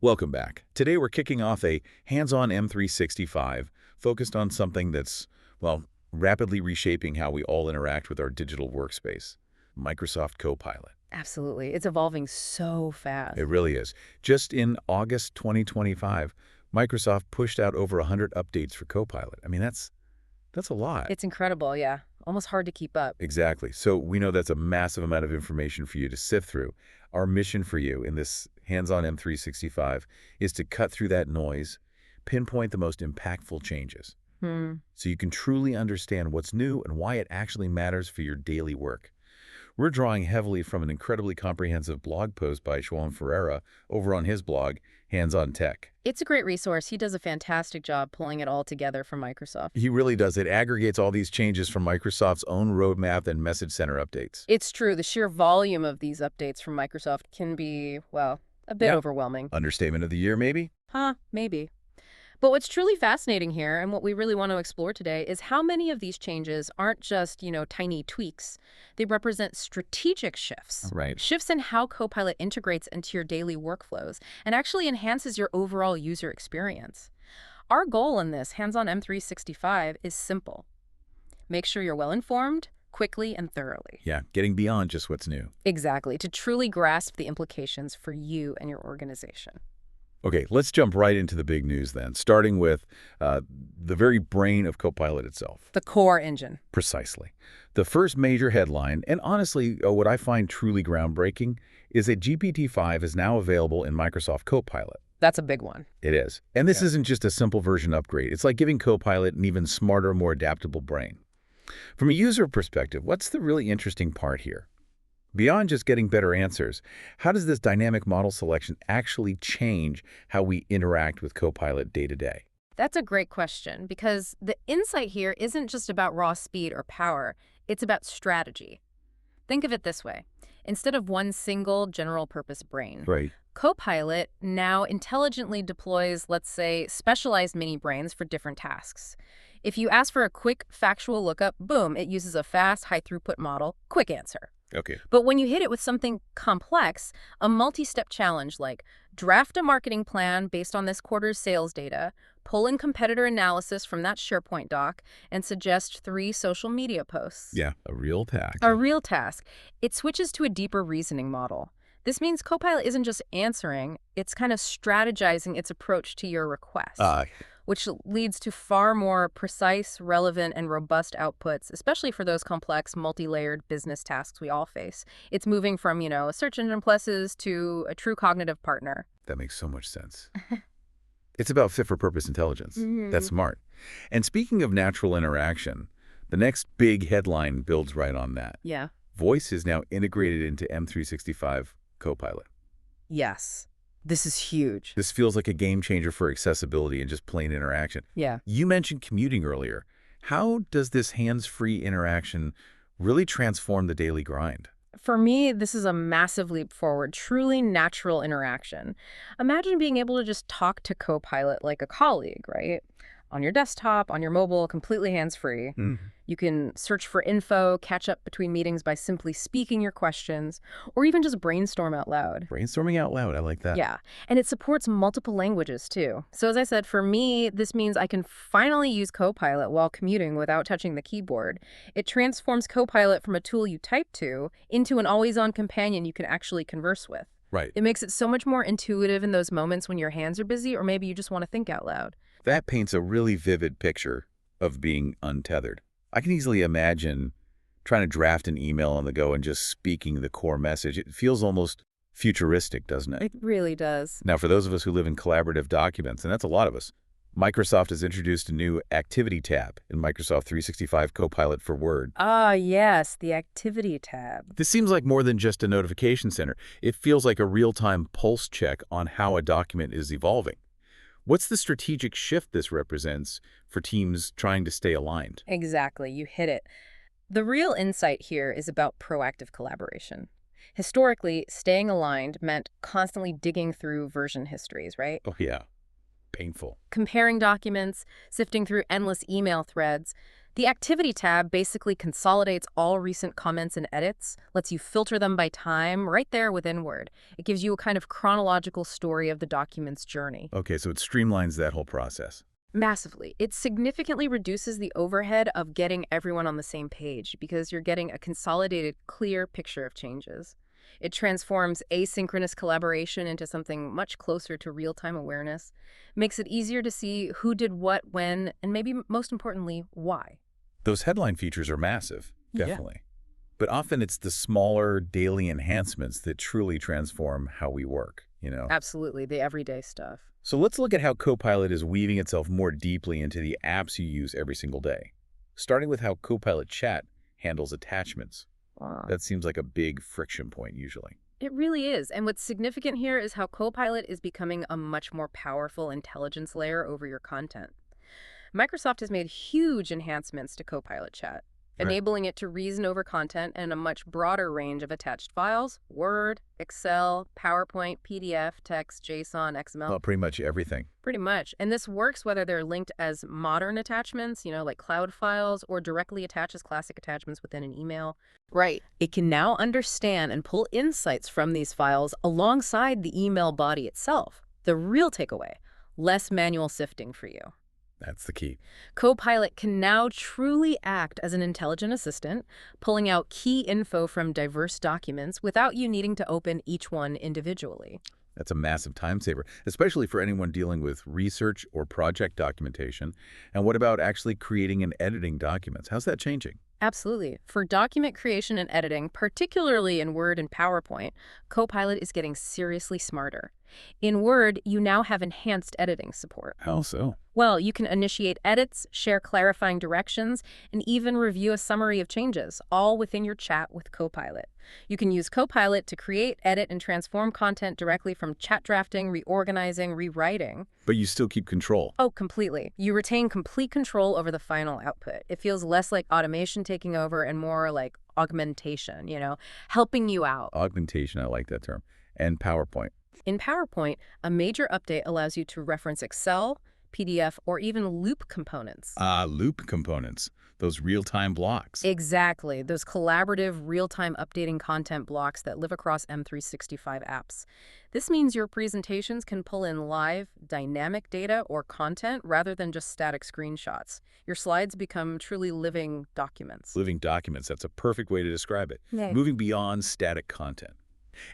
Welcome back. Today we're kicking off a hands-on M365 focused on something that's, well, rapidly reshaping how we all interact with our digital workspace, Microsoft Copilot. Absolutely. It's evolving so fast. It really is. Just in August 2025, Microsoft pushed out over 100 updates for Copilot. I mean, that's a lot. It's incredible, yeah. Almost hard to keep up. Exactly. So we know that's a massive amount of information for you to sift through. Our mission for you in this hands-on M365 is to cut through that noise, pinpoint the most impactful changes, so you can truly understand what's new and why it actually matters for your daily work. We're drawing heavily from an incredibly comprehensive blog post by João Ferreira over on his blog, Hands on Tech. It's a great resource. He does a fantastic job pulling it all together for Microsoft. He really does. It aggregates all these changes from Microsoft's own roadmap and message center updates. It's true. The sheer volume of these updates from Microsoft can be, well, a bit overwhelming. Understatement of the year, maybe? Maybe. But what's truly fascinating here, and what we really want to explore today, is how many of these changes aren't just, tiny tweaks. They represent strategic shifts. Right. Shifts in how Copilot integrates into your daily workflows and actually enhances your overall user experience. Our goal in this hands-on M365 is simple. Make sure you're well-informed, quickly, and thoroughly. Yeah, getting beyond just what's new. Exactly, to truly grasp the implications for you and your organization. Okay, let's jump right into the big news then, starting with the very brain of Copilot itself. The core engine. Precisely. The first major headline, and honestly what I find truly groundbreaking, is that GPT-5 is now available in Microsoft Copilot. That's a big one. It is. And this isn't just a simple version upgrade. It's like giving Copilot an even smarter, more adaptable brain. From a user perspective, what's the really interesting part here? Beyond just getting better answers, how does this dynamic model selection actually change how we interact with Copilot day to day? That's a great question, because the insight here isn't just about raw speed or power, it's about strategy. Think of it this way. Instead of one single general-purpose brain, Right. Copilot now intelligently deploys, let's say, specialized mini-brains for different tasks. If you ask for a quick factual lookup, boom, it uses a fast, high-throughput model, quick answer. Okay. But when you hit it with something complex, a multi-step challenge like draft a marketing plan based on this quarter's sales data, pull in competitor analysis from that SharePoint doc, and suggest 3 social media posts. Yeah, a real task. A real task. It switches to a deeper reasoning model. This means Copilot isn't just answering, it's kind of strategizing its approach to your request. Which leads to far more precise, relevant, and robust outputs, especially for those complex, multi-layered business tasks we all face. It's moving from, search engine pluses to a true cognitive partner. That makes so much sense. It's about fit-for-purpose intelligence. That's smart. And speaking of natural interaction, the next big headline builds right on that. Yeah. Voice is now integrated into M365 Copilot. Yes. This is huge. This feels like a game changer for accessibility and just plain interaction. Yeah. You mentioned commuting earlier. How does this hands-free interaction really transform the daily grind? For me, this is a massive leap forward, truly natural interaction. Imagine being able to just talk to Copilot like a colleague, right? On your desktop, on your mobile, completely hands-free. You can search for info, catch up between meetings by simply speaking your questions, or even just brainstorm out loud. Brainstorming out loud, I like that. Yeah, and it supports multiple languages too. So as I said, for me, this means I can finally use Copilot while commuting without touching the keyboard. It transforms Copilot from a tool you type to into an always-on companion you can actually converse with. Right. It makes it so much more intuitive in those moments when your hands are busy, or maybe you just want to think out loud. That paints a really vivid picture of being untethered. I can easily imagine trying to draft an email on the go and just speaking the core message. It feels almost futuristic, doesn't it? It really does. Now, for those of us who live in collaborative documents, and that's a lot of us, Microsoft has introduced a new Activity tab in Microsoft 365 Copilot for Word. Yes, the Activity tab. This seems like more than just a notification center. It feels like a real-time pulse check on how a document is evolving. What's the strategic shift this represents for teams trying to stay aligned? Exactly, you hit it. The real insight here is about proactive collaboration. Historically, staying aligned meant constantly digging through version histories, right? Oh, yeah. Painful. Comparing documents, sifting through endless email threads. The Activity tab basically consolidates all recent comments and edits, lets you filter them by time right there within Word. It gives you a kind of chronological story of the document's journey. Okay, so it streamlines that whole process. Massively. It significantly reduces the overhead of getting everyone on the same page because you're getting a consolidated, clear picture of changes. It transforms asynchronous collaboration into something much closer to real-time awareness, makes it easier to see who did what, when, and maybe most importantly, why. Those headline features are massive, Yeah. definitely. But often it's the smaller daily enhancements that truly transform how we work, Absolutely, the everyday stuff. So let's look at how Copilot is weaving itself more deeply into the apps you use every single day. Starting with how Copilot Chat handles attachments. Wow. That seems like a big friction point usually. It really is. And what's significant here is how Copilot is becoming a much more powerful intelligence layer over your content. Microsoft has made huge enhancements to Copilot Chat, Right. enabling it to reason over content and a much broader range of attached files: Word, Excel, PowerPoint, PDF, text, JSON, XML. Well, pretty much everything. Pretty much. And this works whether they're linked as modern attachments, like cloud files, or directly attach as classic attachments within an email. Right. It can now understand and pull insights from these files alongside the email body itself. The real takeaway: less manual sifting for you. That's the key. Copilot can now truly act as an intelligent assistant, pulling out key info from diverse documents without you needing to open each one individually. That's a massive time saver, especially for anyone dealing with research or project documentation. And what about actually creating and editing documents? How's that changing? Absolutely. For document creation and editing, particularly in Word and PowerPoint, Copilot is getting seriously smarter. In Word, you now have enhanced editing support. How so? Well, you can initiate edits, share clarifying directions, and even review a summary of changes, all within your chat with Copilot. You can use Copilot to create, edit, and transform content directly from chat drafting, reorganizing, rewriting. But you still keep control. Oh, completely. You retain complete control over the final output. It feels less like automation taking over and more like augmentation, helping you out. Augmentation, I like that term. And PowerPoint. In PowerPoint, a major update allows you to reference Excel, PDF, or even loop components. Loop components. Those real-time blocks. Exactly. Those collaborative, real-time updating content blocks that live across M365 apps. This means your presentations can pull in live, dynamic data or content rather than just static screenshots. Your slides become truly living documents. Living documents, that's a perfect way to describe it. Yeah. Moving beyond static content.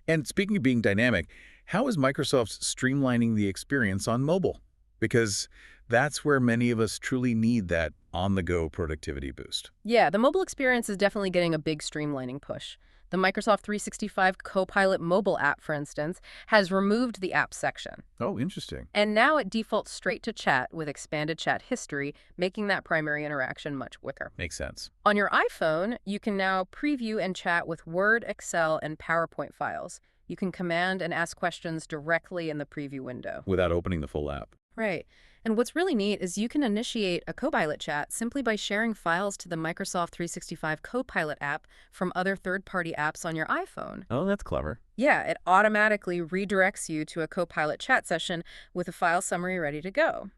And speaking of being dynamic, how is Microsoft streamlining the experience on mobile? Because that's where many of us truly need that on-the-go productivity boost. Yeah, the mobile experience is definitely getting a big streamlining push. The Microsoft 365 Copilot mobile app, for instance, has removed the app section. Oh, interesting. And now it defaults straight to chat with expanded chat history, making that primary interaction much quicker. Makes sense. On your iPhone, you can now preview and chat with Word, Excel, and PowerPoint files. You can command and ask questions directly in the preview window. Without opening the full app. Right. And what's really neat is you can initiate a Copilot chat simply by sharing files to the Microsoft 365 Copilot app from other third-party apps on your iPhone. Oh, that's clever. Yeah, it automatically redirects you to a Copilot chat session with a file summary ready to go.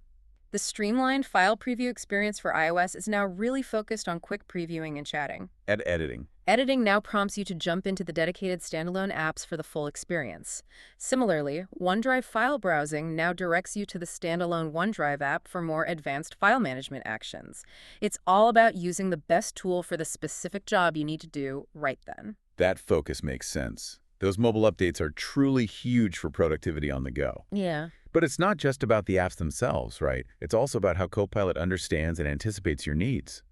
The streamlined file preview experience for iOS is now really focused on quick previewing and chatting. And editing. Editing now prompts you to jump into the dedicated standalone apps for the full experience. Similarly, OneDrive file browsing now directs you to the standalone OneDrive app for more advanced file management actions. It's all about using the best tool for the specific job you need to do right then. That focus makes sense. Those mobile updates are truly huge for productivity on the go. Yeah. But it's not just about the apps themselves, right? It's also about how Copilot understands and anticipates your needs.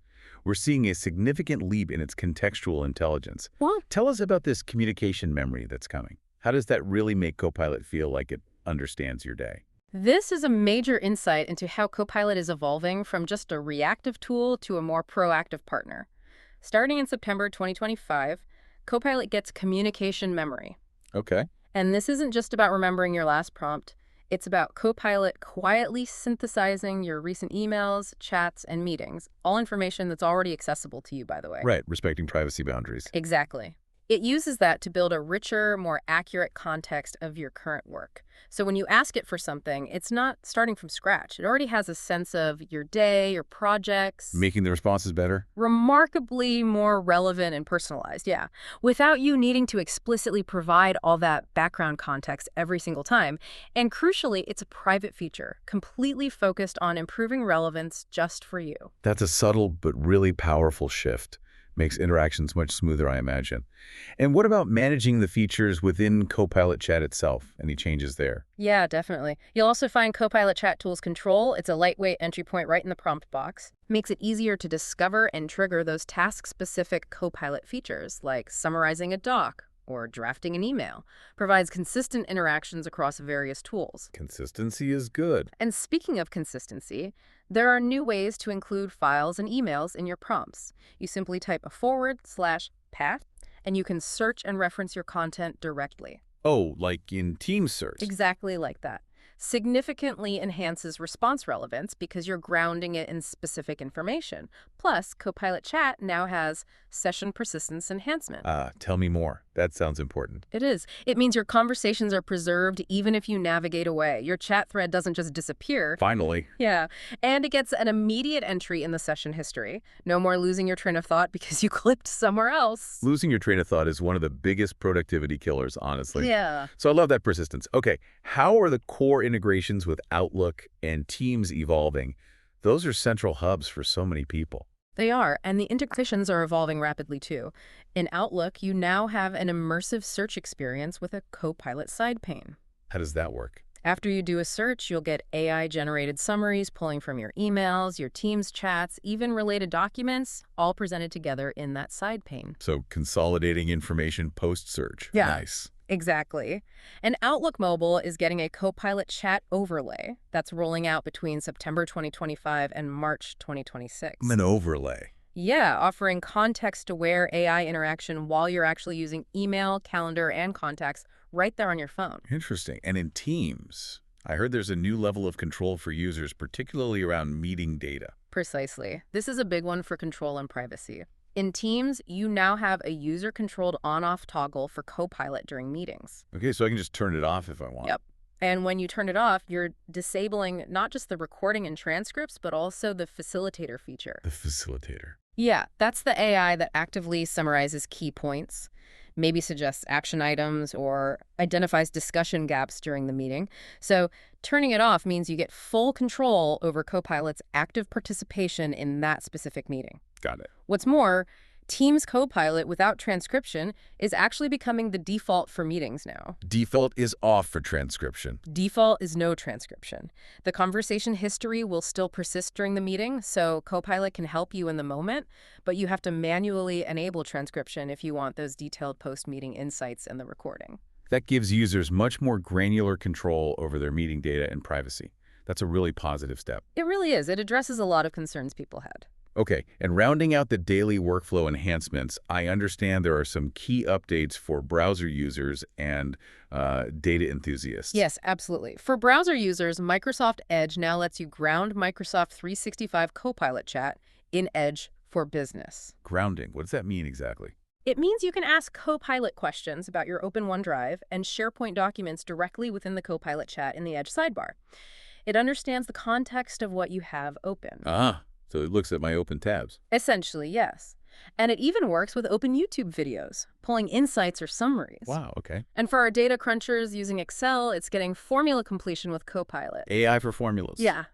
We're seeing a significant leap in its contextual intelligence. What? Tell us about this communication memory that's coming. How does that really make Copilot feel like it understands your day? This is a major insight into how Copilot is evolving from just a reactive tool to a more proactive partner. Starting in September 2025, Copilot gets communication memory. Okay. And this isn't just about remembering your last prompt. It's about Copilot quietly synthesizing your recent emails, chats, and meetings, all information that's already accessible to you, by the way. Right, respecting privacy boundaries. Exactly. It uses that to build a richer, more accurate context of your current work. So when you ask it for something, it's not starting from scratch. It already has a sense of your day, your projects. Making the responses better? Remarkably more relevant and personalized, yeah. Without you needing to explicitly provide all that background context every single time. And crucially, it's a private feature, completely focused on improving relevance just for you. That's a subtle but really powerful shift. Makes interactions much smoother, I imagine. And what about managing the features within Copilot Chat itself? Any changes there? Yeah, definitely. You'll also find Copilot Chat Tools Control. It's a lightweight entry point right in the prompt box. Makes it easier to discover and trigger those task-specific Copilot features, like summarizing a doc or drafting an email. Provides consistent interactions across various tools. Consistency is good. And speaking of consistency, there are new ways to include files and emails in your prompts. You simply type a /path, and you can search and reference your content directly. Oh, like in Team Search. Exactly like that. Significantly enhances response relevance because you're grounding it in specific information. Plus, Copilot Chat now has session persistence enhancement. Tell me more. That sounds important. It is. It means your conversations are preserved even if you navigate away. Your chat thread doesn't just disappear. Finally. Yeah. And it gets an immediate entry in the session history. No more losing your train of thought because you clicked somewhere else. Losing your train of thought is one of the biggest productivity killers, honestly. Yeah. So I love that persistence. Okay, how are the core integrations with Outlook and Teams evolving? Those are central hubs for so many people. They are, and the integrations are evolving rapidly too. In Outlook, you now have an immersive search experience with a Copilot side pane. How does that work? After you do a search, you'll get AI-generated summaries pulling from your emails, your Teams chats, even related documents, all presented together in that side pane. So consolidating information post-search. Yeah. Nice. Exactly. And Outlook Mobile is getting a Copilot chat overlay that's rolling out between September 2025 and March 2026. An overlay. Yeah, offering context-aware AI interaction while you're actually using email, calendar, and contacts right there on your phone. Interesting. And in Teams, I heard there's a new level of control for users, particularly around meeting data. Precisely. This is a big one for control and privacy. In Teams, you now have a user-controlled on-off toggle for Copilot during meetings. Okay, so I can just turn it off if I want. Yep. And when you turn it off, you're disabling not just the recording and transcripts, but also the facilitator feature. The facilitator. Yeah, that's the AI that actively summarizes key points, maybe suggests action items, or identifies discussion gaps during the meeting. So turning it off means you get full control over Copilot's active participation in that specific meeting. Got it. What's more, Teams Copilot without transcription is actually becoming the default for meetings now. Default is off for transcription. Default is no transcription. The conversation history will still persist during the meeting, so Copilot can help you in the moment, but you have to manually enable transcription if you want those detailed post-meeting insights in the recording. That gives users much more granular control over their meeting data and privacy. That's a really positive step. It really is. It addresses a lot of concerns people had. Okay, and rounding out the daily workflow enhancements, I understand there are some key updates for browser users and data enthusiasts. Yes, absolutely. For browser users, Microsoft Edge now lets you ground Microsoft 365 Copilot chat in Edge for Business. Grounding, what does that mean exactly? It means you can ask Copilot questions about your open OneDrive and SharePoint documents directly within the Copilot chat in the Edge sidebar. It understands the context of what you have open. So it looks at my open tabs. Essentially, yes. And it even works with open YouTube videos, pulling insights or summaries. Wow, okay. And for our data crunchers using Excel, it's getting formula completion with Copilot. AI for formulas. Yeah.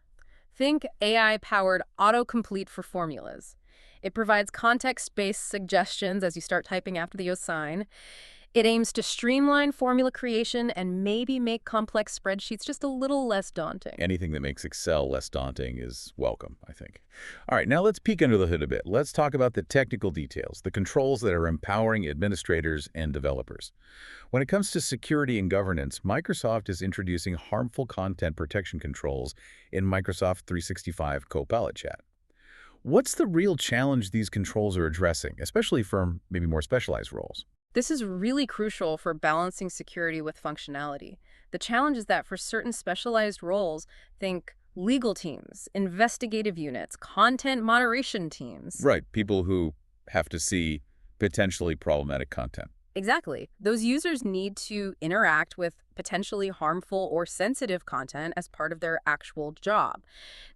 Think AI-powered autocomplete for formulas. It provides context-based suggestions as you start typing after the assign. It aims to streamline formula creation and maybe make complex spreadsheets just a little less daunting. Anything that makes Excel less daunting is welcome, I think. All right, now let's peek under the hood a bit. Let's talk about the technical details, the controls that are empowering administrators and developers. When it comes to security and governance, Microsoft is introducing harmful content protection controls in Microsoft 365 Copilot Chat. What's the real challenge these controls are addressing, especially for maybe more specialized roles? This is really crucial for balancing security with functionality. The challenge is that for certain specialized roles, think legal teams, investigative units, content moderation teams. Right, people who have to see potentially problematic content. Exactly. Those users need to interact with potentially harmful or sensitive content as part of their actual job.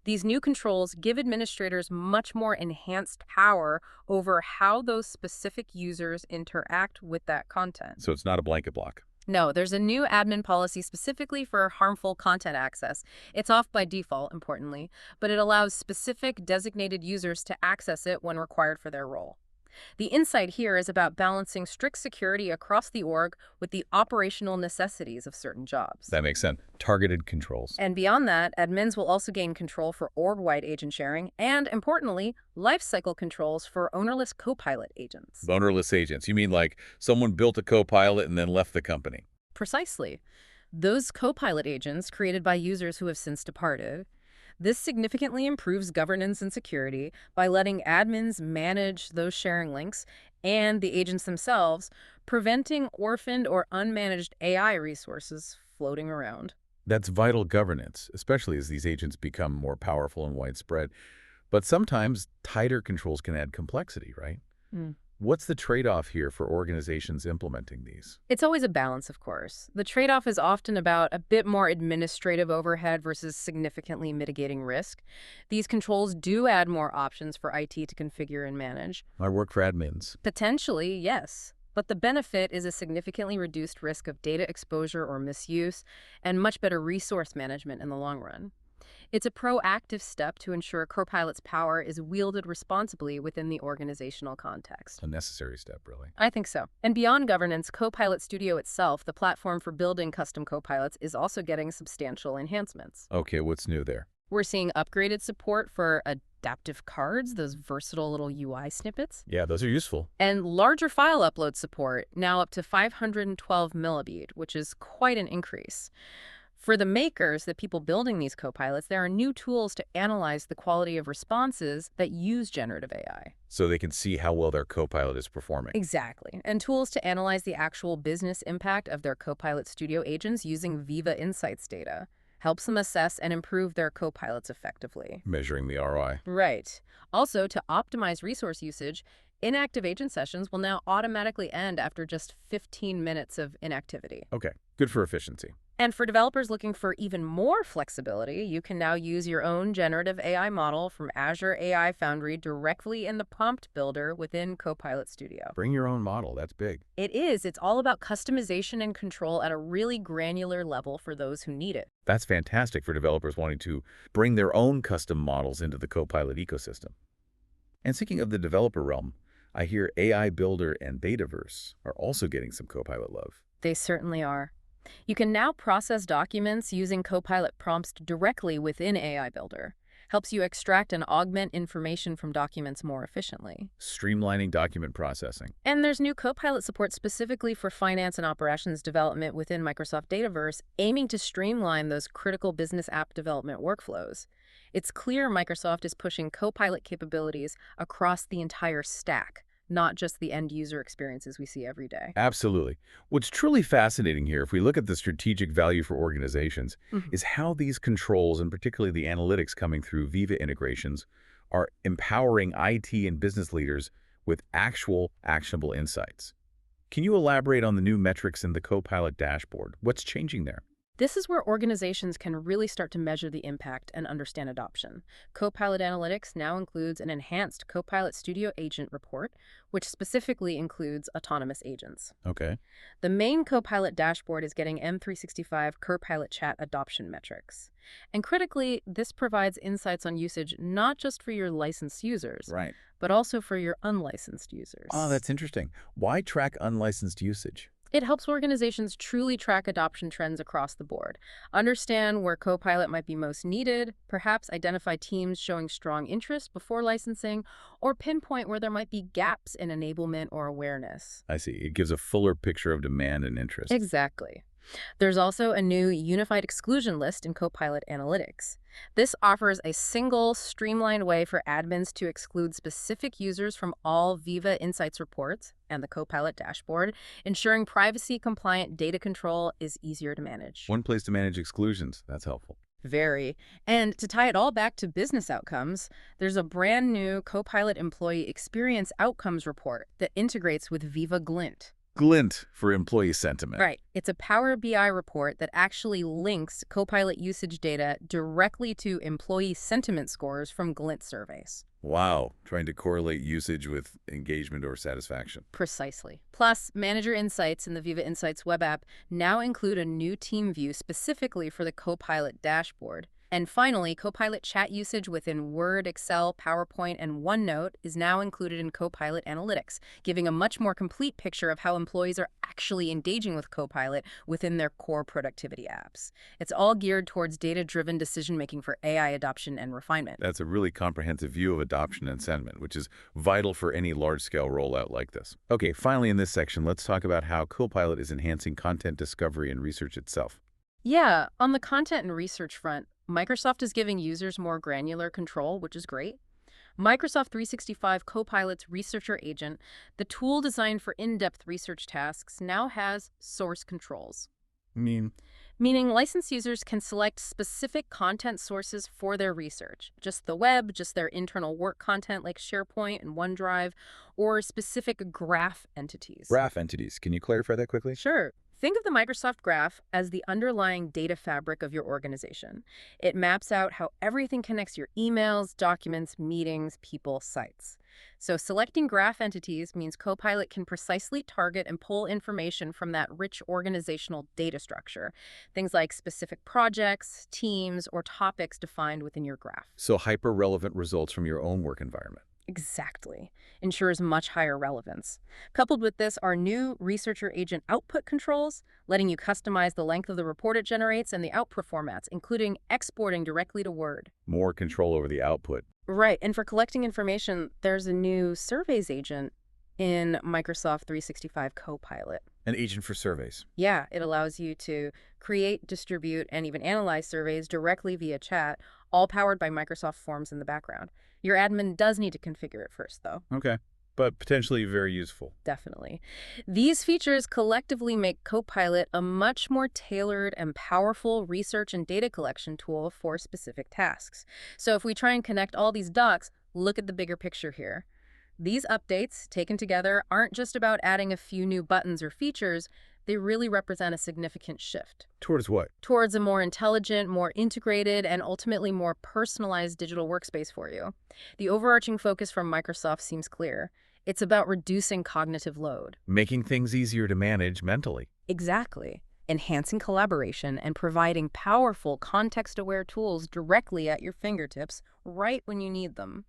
These new controls give administrators much more enhanced power over how those specific users interact with that content. So it's not a blanket block. No, there's a new admin policy specifically for harmful content access. It's off by default, importantly, but it allows specific designated users to access it when required for their role. The insight here is about balancing strict security across the org with the operational necessities of certain jobs. That makes sense. Targeted controls. And beyond that, admins will also gain control for org-wide agent sharing and, importantly, lifecycle controls for ownerless Copilot agents. Ownerless agents. You mean like someone built a Copilot and then left the company? Precisely. Those Copilot agents, created by users who have since departed, this significantly improves governance and security by letting admins manage those sharing links and the agents themselves, preventing orphaned or unmanaged AI resources floating around. That's vital governance, especially as these agents become more powerful and widespread. But sometimes tighter controls can add complexity, right? Hmm. What's the trade-off here for organizations implementing these? It's always a balance, of course. The trade-off is often about a bit more administrative overhead versus significantly mitigating risk. These controls do add more options for IT to configure and manage. I work for admins. Potentially, yes. But the benefit is a significantly reduced risk of data exposure or misuse and much better resource management in the long run. It's a proactive step to ensure Copilot's power is wielded responsibly within the organizational context. A necessary step, really. I think so. And beyond governance, Copilot Studio itself, the platform for building custom Copilots, is also getting substantial enhancements. Okay, what's new there? We're seeing upgraded support for adaptive cards, those versatile little UI snippets. Yeah, those are useful. And larger file upload support, now up to 512 millibit, which is quite an increase. For the makers, the people building these Copilots, there are new tools to analyze the quality of responses that use generative AI. So they can see how well their Copilot is performing. Exactly. And tools to analyze the actual business impact of their Copilot Studio agents using Viva Insights data helps them assess and improve their Copilots effectively. Measuring the ROI. Right. Also, to optimize resource usage, inactive agent sessions will now automatically end after just 15 minutes of inactivity. Okay, good for efficiency. And for developers looking for even more flexibility, you can now use your own generative AI model from Azure AI Foundry directly in the prompt builder within Copilot Studio. Bring your own model. That's big. It is. It's all about customization and control at a really granular level for those who need it. That's fantastic for developers wanting to bring their own custom models into the Copilot ecosystem. And speaking of the developer realm, I hear AI Builder and Dataverse are also getting some Copilot love. They certainly are. You can now process documents using Copilot prompts directly within AI Builder. Helps you extract and augment information from documents more efficiently. Streamlining document processing. And there's new Copilot support specifically for finance and operations development within Microsoft Dataverse, aiming to streamline those critical business app development workflows. It's clear Microsoft is pushing Copilot capabilities across the entire stack, not just the end-user experiences we see every day. Absolutely. What's truly fascinating here, if we look at the strategic value for organizations, is how these controls, and particularly the analytics coming through Viva integrations, are empowering IT and business leaders with actual actionable insights. Can you elaborate on the new metrics in the Copilot dashboard? What's changing there? This is where organizations can really start to measure the impact and understand adoption. Copilot Analytics now includes an enhanced Copilot Studio Agent report, which specifically includes autonomous agents. Okay. The main Copilot dashboard is getting M365 Copilot chat adoption metrics. And critically, this provides insights on usage not just for your licensed users, Right. but also for your unlicensed users. Oh, that's interesting. Why track unlicensed usage? It helps organizations truly track adoption trends across the board, understand where Copilot might be most needed, perhaps identify teams showing strong interest before licensing, or pinpoint where there might be gaps in enablement or awareness. I see. It gives a fuller picture of demand and interest. Exactly. There's also a new unified exclusion list in Copilot Analytics. This offers a single, streamlined way for admins to exclude specific users from all Viva Insights reports and the Copilot dashboard, ensuring privacy-compliant data control is easier to manage. One place to manage exclusions. That's helpful. Very. And to tie it all back to business outcomes, there's a brand new Copilot Employee Experience Outcomes report that integrates with Viva Glint. Glint for employee sentiment. Right. It's a Power BI report that actually links Copilot usage data directly to employee sentiment scores from Glint surveys. Wow, trying to correlate usage with engagement or satisfaction. Precisely. Plus, Manager Insights in the Viva Insights web app now include a new team view specifically for the Copilot dashboard. And finally, Copilot chat usage within Word, Excel, PowerPoint, and OneNote is now included in Copilot Analytics, giving a much more complete picture of how employees are actually engaging with Copilot within their core productivity apps. It's all geared towards data-driven decision-making for AI adoption and refinement. That's a really comprehensive view of adoption and sentiment, which is vital for any large-scale rollout like this. Okay, finally in this section, let's talk about how Copilot is enhancing content discovery and research itself. Yeah, on the content and research front, Microsoft is giving users more granular control, which is great. Microsoft 365 Copilot's Researcher Agent, the tool designed for in-depth research tasks, now has source controls. Meaning licensed users can select specific content sources for their research. Just the web, just their internal work content like SharePoint and OneDrive, or specific graph entities. Graph entities. Can you clarify that quickly? Sure. Think of the Microsoft Graph as the underlying data fabric of your organization. It maps out how everything connects your emails, documents, meetings, people, sites. So selecting graph entities means Copilot can precisely target and pull information from that rich organizational data structure. Things like specific projects, teams, or topics defined within your graph. So hyper-relevant results from your own work environment. Exactly. Ensures much higher relevance. Coupled with this are new Researcher Agent output controls, letting you customize the length of the report it generates and the output formats, including exporting directly to Word. More control over the output. Right, and for collecting information, there's a new Surveys agent in Microsoft 365 Copilot. An agent for surveys. Yeah, it allows you to create, distribute, and even analyze surveys directly via chat, all powered by Microsoft Forms in the background. Your admin does need to configure it first, though. Okay, but potentially very useful. Definitely. These features collectively make Copilot a much more tailored and powerful research and data collection tool for specific tasks. So if we try and connect all these dots, look at the bigger picture here. These updates, taken together, aren't just about adding a few new buttons or features. They really represent a significant shift. Towards what? Towards a more intelligent, more integrated, and ultimately more personalized digital workspace for you. The overarching focus from Microsoft seems clear. It's about reducing cognitive load. Making things easier to manage mentally. Exactly. Enhancing collaboration and providing powerful, context-aware tools directly at your fingertips right when you need them.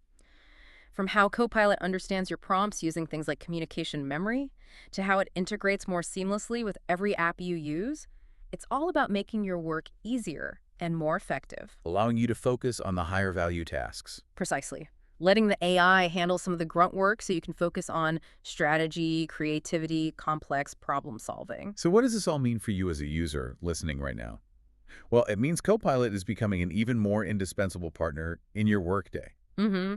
From how Copilot understands your prompts using things like communication memory, to how it integrates more seamlessly with every app you use, it's all about making your work easier and more effective. Allowing you to focus on the higher value tasks. Precisely. Letting the AI handle some of the grunt work so you can focus on strategy, creativity, complex problem solving. So what does this all mean for you as a user listening right now? Well, it means Copilot is becoming an even more indispensable partner in your workday.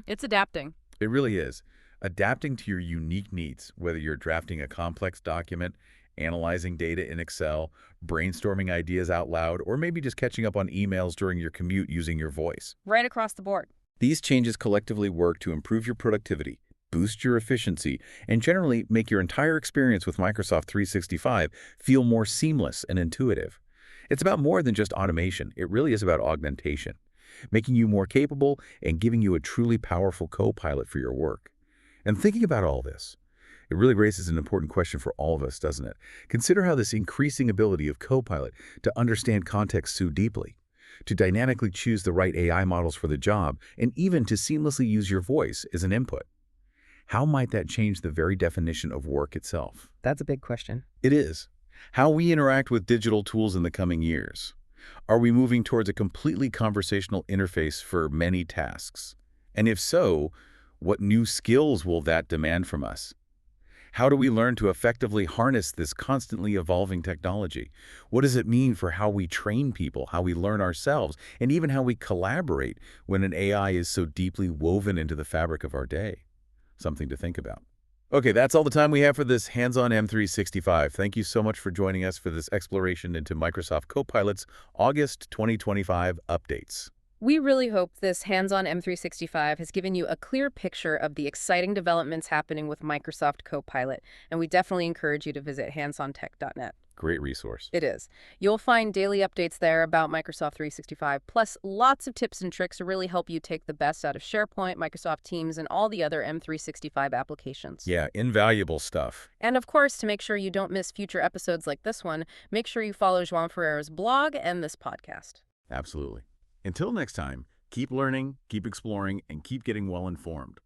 It's adapting. It really is. Adapting to your unique needs, whether you're drafting a complex document, analyzing data in Excel, brainstorming ideas out loud, or maybe just catching up on emails during your commute using your voice. Right across the board. These changes collectively work to improve your productivity, boost your efficiency, and generally make your entire experience with Microsoft 365 feel more seamless and intuitive. It's about more than just automation. It really is about augmentation, making you more capable and giving you a truly powerful co-pilot for your work. And thinking about all this, it really raises an important question for all of us, doesn't it? Consider how this increasing ability of Copilot to understand context so deeply, to dynamically choose the right AI models for the job, and even to seamlessly use your voice as an input. How might that change the very definition of work itself? That's a big question. It is. How we interact with digital tools in the coming years. Are we moving towards a completely conversational interface for many tasks? And if so, what new skills will that demand from us? How do we learn to effectively harness this constantly evolving technology? What does it mean for how we train people, how we learn ourselves, and even how we collaborate when an AI is so deeply woven into the fabric of our day? Something to think about. Okay, that's all the time we have for this Hands-on M365. Thank you so much for joining us for this exploration into Microsoft Copilot's August 2025 updates. We really hope this hands-on M365 has given you a clear picture of the exciting developments happening with Microsoft Copilot, and we definitely encourage you to visit handsontech.net. Great resource. It is. You'll find daily updates there about Microsoft 365, plus lots of tips and tricks to really help you take the best out of SharePoint, Microsoft Teams, and all the other M365 applications. Yeah, invaluable stuff. And of course, to make sure you don't miss future episodes like this one, make sure you follow João Ferreira's blog and this podcast. Absolutely. Until next time, keep learning, keep exploring, and keep getting well informed.